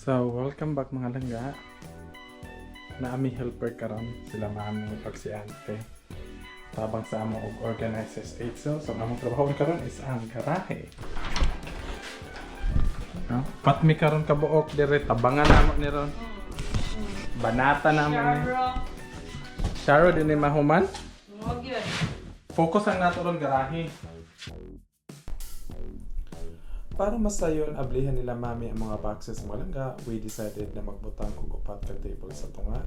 So, welcome back mga langga. Nami helper karon sila mami pag si ante. Tabang sa amo og organizers 8 so among trabaho karon is ang garahe. No? Patmi karon kabuok dire tabangan namo ni ron. Banata namo ni. Sharo din ni mahuman. Focus ang nato ron garahe. Para masayon ablihan nila mami ang mga boxes mga langga, we decided na magbutang og upat ka table sa tunga.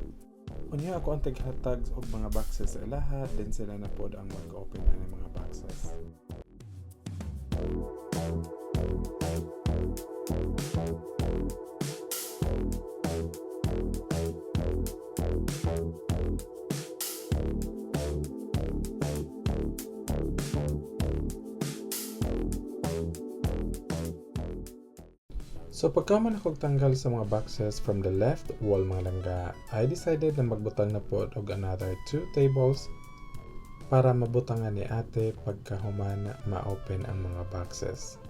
Unya ako ang tighatag og mga boxes sa lahat, then sila na pod ang mag-open ani mga boxes. So pagkaman akong tanggal sa mga boxes from the left wall mga langga, I decided na magbutang na po og another 2 tables para mabutangan ni ate pagkahuman ma-open ang mga boxes.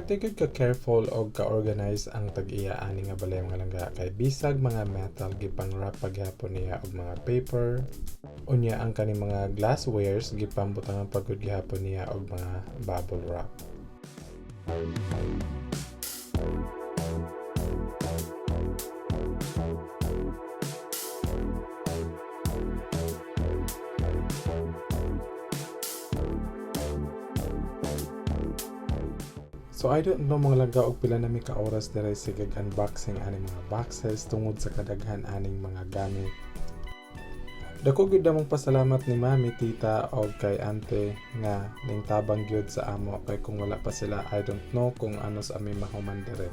Tigod ka careful og ka-organize ang tag-iya ani nga balay mga langga kay bisag mga metal gipang wrap paghapon niya og mga paper. Unya ang kani mga glasswares gipambutangan pagud gihapon niya og mga bubble wrap. So I don't know mga langga og pila nami ka oras dire sa unboxing aning mga boxes tungod sa kadaghan aning mga gamit. Dako gyud mong pasalamat ni mami, tita og kay ante nga ning tabang gyud sa amo kay kung wala pa sila I don't know kung ano sa ami mahuman dire.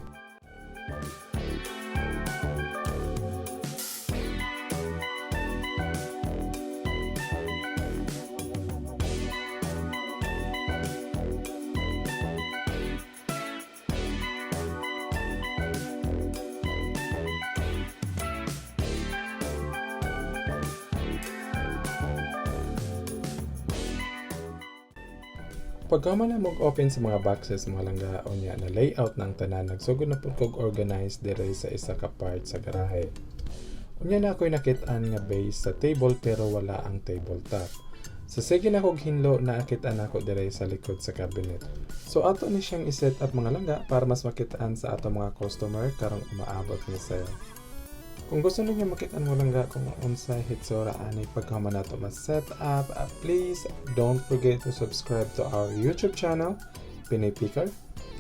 Pagkaman na mag-open sa mga boxes mga langga unya na layout ng tanan nagsugod na pud kog organize dire sa isa ka part sa garahe. Unya na ako'y nakit-an nga base sa table pero wala ang tabletop. So sige na kog hinlo na nakit-an ako dire sa likod sa cabinet. So ato ni siyang i-set up mga langga para mas makit-an sa ato mga customer karong umaabot ni sale. Kung gusto niyo makita mo langga kung unsay hitsura ani pagkaman nato mas set up, please don't forget to subscribe to our YouTube channel, PINOypicker.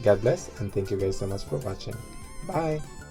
God bless and thank you guys so much for watching. Bye!